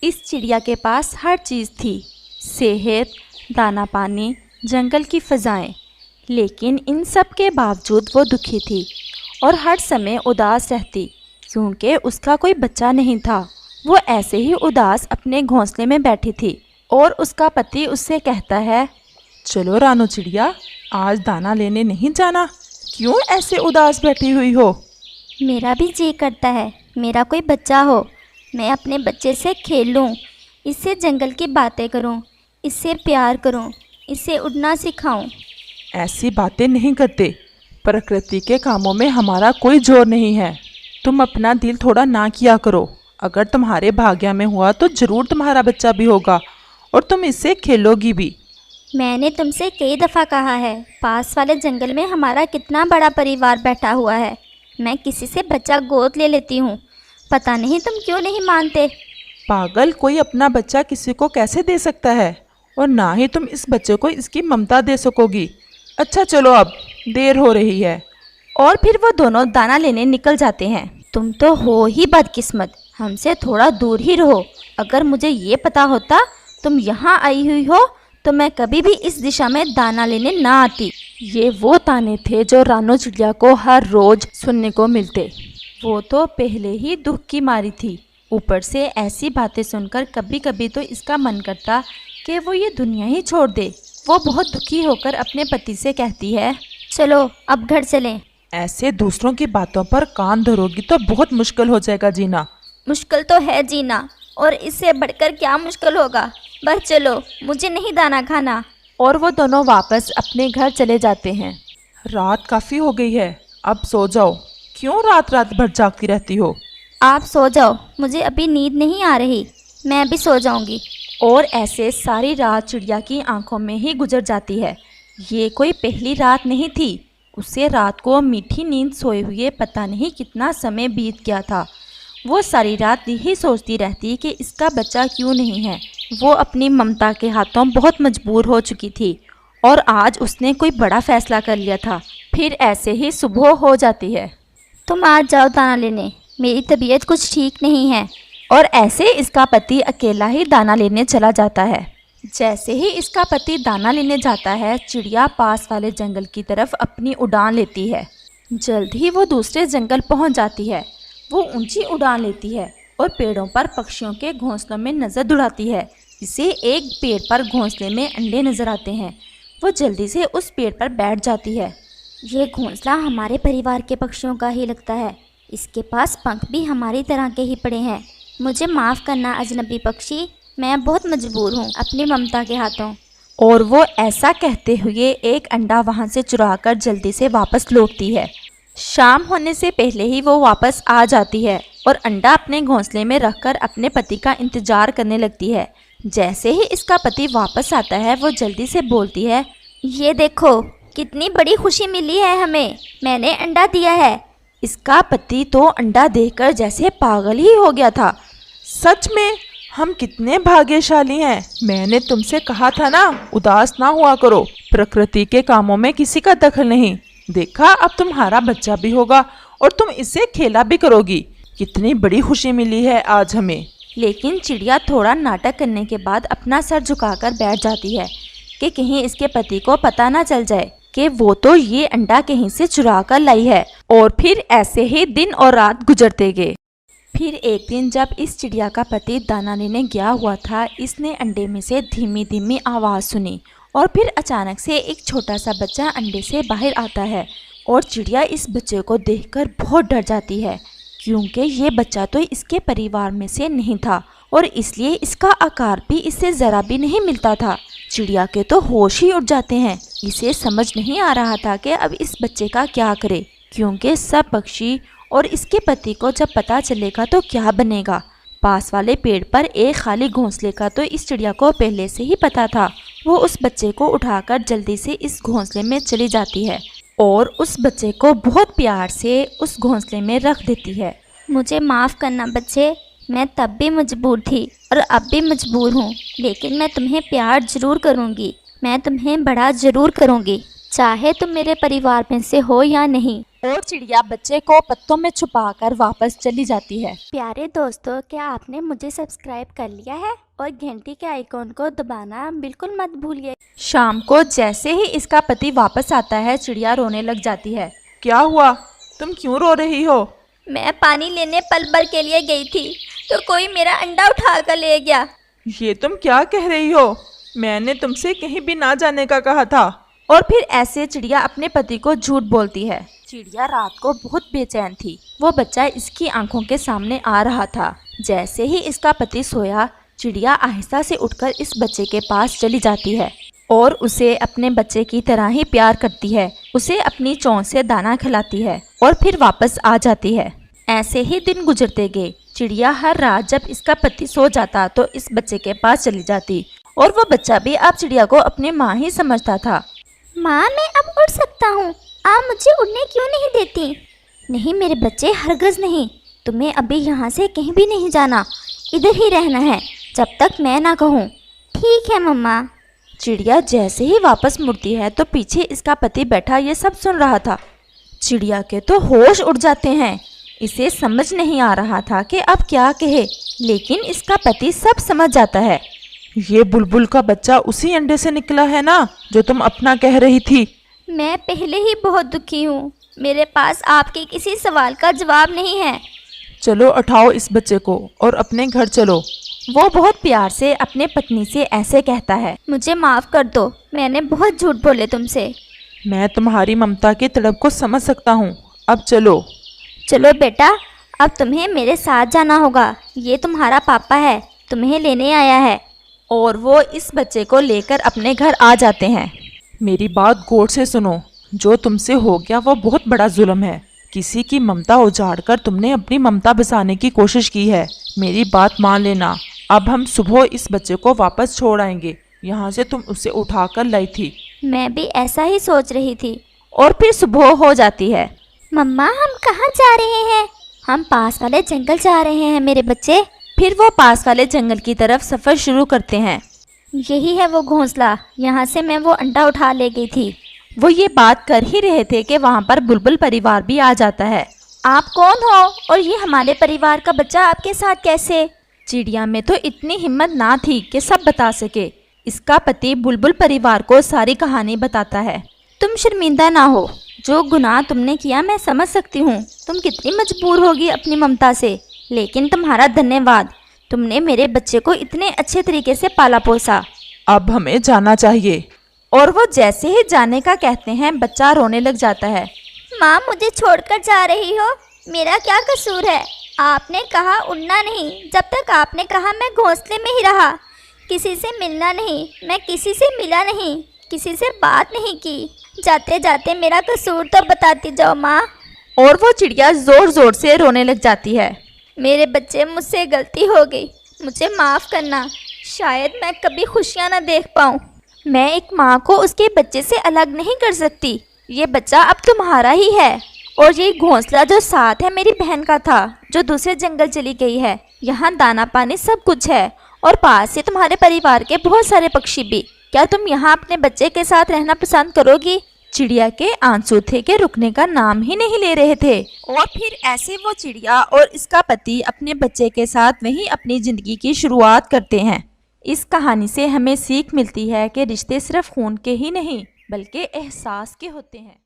इस चिड़िया के पास हर चीज़ थी, सेहत, दाना पानी, जंगल की फ़ज़ाएँ। लेकिन इन सब के बावजूद वो दुखी थी और हर समय उदास रहती, क्योंकि उसका कोई बच्चा नहीं था। वो ऐसे ही उदास अपने घोंसले में बैठी थी और उसका पति उससे कहता है, चलो रानो चिड़िया, आज दाना लेने नहीं जाना? क्यों ऐसे उदास बैठी हुई हो? मेरा भी जी करता है मेरा कोई बच्चा हो, मैं अपने बच्चे से खेल लूँ, इससे जंगल की बातें करूँ, इससे प्यार करूँ, इससे उड़ना सिखाऊँ। ऐसी बातें नहीं करते। प्रकृति के कामों में हमारा कोई जोर नहीं है। तुम अपना दिल थोड़ा ना किया करो। अगर तुम्हारे भाग्य में हुआ तो ज़रूर तुम्हारा बच्चा भी होगा और तुम इससे खेलोगी भी। मैंने तुमसे कई दफ़ा कहा है, पास वाले जंगल में हमारा कितना बड़ा परिवार बैठा हुआ है, मैं किसी से बच्चा गोद ले लेती हूँ, पता नहीं तुम क्यों नहीं मानते। पागल, कोई अपना बच्चा किसी को कैसे दे सकता है? और ना ही तुम इस बच्चे को इसकी ममता दे सकोगी। अच्छा चलो, अब देर हो रही है। और फिर वो दोनों दाना लेने निकल जाते हैं। तुम तो हो ही बदकिस्मत, हमसे थोड़ा दूर ही रहो। अगर मुझे ये पता होता तुम यहाँ आई हुई हो तो मैं कभी भी इस दिशा में दाना लेने ना आती। ये वो ताने थे जो रानो चिड़िया को हर रोज़ सुनने को मिलते। वो तो पहले ही दुख की मारी थी, ऊपर से ऐसी बातें सुनकर कभी कभी तो इसका मन करता कि वो ये दुनिया ही छोड़ दे। वो बहुत दुखी होकर अपने पति से कहती है, चलो अब घर चलें। ऐसे दूसरों की बातों पर कान धरोगी तो बहुत मुश्किल हो जाएगा जीना। मुश्किल तो है जीना, और इससे बढ़कर क्या मुश्किल होगा। बस चलो, मुझे नहीं दाना खाना। और वो दोनों वापस अपने घर चले जाते हैं। रात काफ़ी हो गई है, अब सो जाओ। क्यों रात रात भर जागती रहती हो? आप सो जाओ, मुझे अभी नींद नहीं आ रही, मैं भी सो जाऊंगी। और ऐसे सारी रात चिड़िया की आंखों में ही गुजर जाती है। ये कोई पहली रात नहीं थी, उसे रात को मीठी नींद सोए हुए पता नहीं कितना समय बीत गया था। वो सारी रात यही सोचती रहती कि इसका बच्चा क्यों नहीं है। वो अपनी ममता के हाथों बहुत मजबूर हो चुकी थी और आज उसने कोई बड़ा फैसला कर लिया था। फिर ऐसे ही सुबह हो जाती है। तुम आज जाओ दाना लेने, मेरी तबीयत कुछ ठीक नहीं है। और ऐसे इसका पति अकेला ही दाना लेने चला जाता है। जैसे ही इसका पति दाना लेने जाता है, चिड़िया पास वाले जंगल की तरफ अपनी उड़ान लेती है। जल्द ही वो दूसरे जंगल पहुंच जाती है। वो ऊंची उड़ान लेती है और पेड़ों पर पक्षियों के घोंसलों में नज़र दौड़ाती है। इसे एक पेड़ पर घोंसले में अंडे नज़र आते हैं। वो जल्दी से उस पेड़ पर बैठ जाती है। ये घोंसला हमारे परिवार के पक्षियों का ही लगता है, इसके पास पंख भी हमारी तरह के ही पड़े हैं। मुझे माफ़ करना अजनबी पक्षी, मैं बहुत मजबूर हूँ अपनी ममता के हाथों। और वो ऐसा कहते हुए एक अंडा वहाँ से चुराकर जल्दी से वापस लौटती है। शाम होने से पहले ही वो वापस आ जाती है और अंडा अपने घोंसले में रखकर अपने पति का इंतज़ार करने लगती है। जैसे ही इसका पति वापस आता है, वो जल्दी से बोलती है, ये देखो कितनी बड़ी खुशी मिली है हमें, मैंने अंडा दिया है। इसका पति तो अंडा देखकर जैसे पागल ही हो गया था। सच में हम कितने भाग्यशाली हैं। मैंने तुमसे कहा था ना, उदास ना हुआ करो। प्रकृति के कामों में किसी का दखल नहीं। देखा, अब तुम्हारा बच्चा भी होगा और तुम इससे खेला भी करोगी। कितनी बड़ी खुशी मिली है आज हमें। लेकिन चिड़िया थोड़ा नाटक करने के बाद अपना सर झुकाकर बैठ जाती है कि कहीं इसके पति को पता ना चल जाए कि वो तो ये अंडा कहीं से चुरा कर लाई है। और फिर ऐसे ही दिन और रात गुजरते गए। फिर एक दिन जब इस चिड़िया का पति दाना लेने गया हुआ था, इसने अंडे में से धीमी धीमी आवाज़ सुनी और फिर अचानक से एक छोटा सा बच्चा अंडे से बाहर आता है। और चिड़िया इस बच्चे को देखकर बहुत डर जाती है, क्योंकि ये बच्चा तो इसके परिवार में से नहीं था और इसलिए इसका आकार भी इससे ज़रा भी नहीं मिलता था। चिड़िया के तो होश ही उड़ जाते हैं। इसे समझ नहीं आ रहा था कि अब इस बच्चे का क्या करे, क्योंकि सब पक्षी और इसके पति को जब पता चलेगा तो क्या बनेगा। पास वाले पेड़ पर एक खाली घोंसले का तो इस चिड़िया को पहले से ही पता था। वो उस बच्चे को उठाकर जल्दी से इस घोंसले में चली जाती है और उस बच्चे को बहुत प्यार से उस घोंसले में रख देती है। मुझे माफ़ करना बच्चे, मैं तब भी मजबूर थी और अब भी मजबूर हूँ, लेकिन मैं तुम्हें प्यार ज़रूर करूँगी, मैं तुम्हें बड़ा ज़रूर करूँगी, चाहे तुम मेरे परिवार में से हो या नहीं। और चिड़िया बच्चे को पत्तों में छुपाकर वापस चली जाती है। प्यारे दोस्तों, क्या आपने मुझे सब्सक्राइब कर लिया है? और घंटी के आइकॉन को दबाना बिल्कुल मत भूलिए। शाम को जैसे ही इसका पति वापस आता है, चिड़िया रोने लग जाती है। क्या हुआ? तुम क्यों रो रही हो? मैं पानी लेने पल भर के लिए गई थी तो कोई मेरा अंडा उठा कर ले गया। ये तुम क्या कह रही हो? मैंने तुमसे कहीं भी ना जाने का कहा था। और फिर ऐसे चिड़िया अपने पति को झूठ बोलती है। चिड़िया रात को बहुत बेचैन थी। वो बच्चा इसकी आंखों के सामने आ रहा था। जैसे ही इसका पति सोया, चिड़िया आहिस्ता से उठकर इस बच्चे के पास चली जाती है और उसे अपने बच्चे की तरह ही प्यार करती है। उसे अपनी चोंच से दाना खिलाती है और फिर वापस आ जाती है। ऐसे ही दिन गुजरते गए। चिड़िया हर रात जब इसका पति सो जाता तो इस बच्चे के पास चली जाती और वो बच्चा भी अब चिड़िया को अपनी माँ ही समझता था। माँ, मैं अब उड़ सकता हूँ, आप मुझे उड़ने क्यों नहीं देती? नहीं मेरे बच्चे, हरगिज़ नहीं। तुम्हें अभी यहाँ से कहीं भी नहीं जाना, इधर ही रहना है जब तक मैं ना कहूँ। ठीक है मम्मा। चिड़िया जैसे ही वापस मुड़ती है तो पीछे इसका पति बैठा ये सब सुन रहा था। चिड़िया के तो होश उड़ जाते हैं। इसे समझ नहीं आ रहा था कि अब क्या कहे, लेकिन इसका पति सब समझ जाता है। ये बुलबुल का बच्चा उसी अंडे से निकला है ना जो तुम अपना कह रही थी? मैं पहले ही बहुत दुखी हूँ। मेरे पास आपके किसी सवाल का जवाब नहीं है। चलो उठाओ इस बच्चे को और अपने घर चलो। वो बहुत प्यार से अपने पत्नी से ऐसे कहता है। मुझे माफ़ कर दो, मैंने बहुत झूठ बोले तुमसे। मैं तुम्हारी ममता की तड़प को समझ सकता हूँ। अब चलो। चलो बेटा, अब तुम्हें मेरे साथ जाना होगा। ये तुम्हारा पापा है, तुम्हें लेने आया है। और वो इस बच्चे को लेकर अपने घर आ जाते हैं। मेरी बात गौर से सुनो। जो तुमसे हो गया वो बहुत बड़ा जुल्म है। किसी की ममता उजाड़कर तुमने अपनी ममता बसाने की कोशिश की है। मेरी बात मान लेना। अब हम सुबह इस बच्चे को वापस छोड़ आएंगे। यहाँ से तुम उसे उठाकर लाई थी। मैं भी ऐसा ही सोच रही थी। और फिर सुबह हो जाती है। मम्मा, हम कहाँ जा रहे हैं? हम पास वाले जंगल जा रहे हैं मेरे बच्चे। फिर वो पास वाले जंगल की तरफ सफ़र शुरू करते हैं। यही है वो घोंसला, यहाँ से मैं वो अंडा उठा ले गई थी। वो ये बात कर ही रहे थे कि वहाँ पर बुलबुल परिवार भी आ जाता है। आप कौन हो और ये हमारे परिवार का बच्चा आपके साथ कैसे? चिड़िया में तो इतनी हिम्मत ना थी कि सब बता सके। इसका पति बुलबुल परिवार को सारी कहानी बताता है। तुम शर्मिंदा ना हो। जो गुनाह तुमने किया मैं समझ सकती हूँ। तुम कितनी मजबूर होगी अपनी ममता से, लेकिन तुम्हारा धन्यवाद। तुमने मेरे बच्चे को इतने अच्छे तरीके से पाला पोसा। अब हमें जाना चाहिए। और वो जैसे ही जाने का कहते हैं, बच्चा रोने लग जाता है। माँ, मुझे छोड़कर जा रही हो? मेरा क्या कसूर है? आपने कहा उड़ना नहीं, जब तक आपने कहा मैं घोंसले में ही रहा। किसी से मिलना नहीं, मैं किसी से मिला नहीं, किसी से बात नहीं की। जाते जाते मेरा कसूर तो बताती जाओ माँ। और वो चिड़िया ज़ोर ज़ोर से रोने लग जाती है। मेरे बच्चे, मुझसे गलती हो गई, मुझे माफ़ करना। शायद मैं कभी खुशियाँ ना देख पाऊँ। मैं एक माँ को उसके बच्चे से अलग नहीं कर सकती। ये बच्चा अब तुम्हारा ही है। और ये घोंसला जो साथ है मेरी बहन का था, जो दूसरे जंगल चली गई है। यहाँ दाना पानी सब कुछ है और पास से तुम्हारे परिवार के बहुत सारे पक्षी भी। क्या तुम यहाँ अपने बच्चे के साथ रहना पसंद करोगी? चिड़िया के आंसू थे कि रुकने का नाम ही नहीं ले रहे थे। और फिर ऐसे वो चिड़िया और इसका पति अपने बच्चे के साथ वहीं अपनी ज़िंदगी की शुरुआत करते हैं। इस कहानी से हमें सीख मिलती है कि रिश्ते सिर्फ खून के ही नहीं बल्कि एहसास के होते हैं।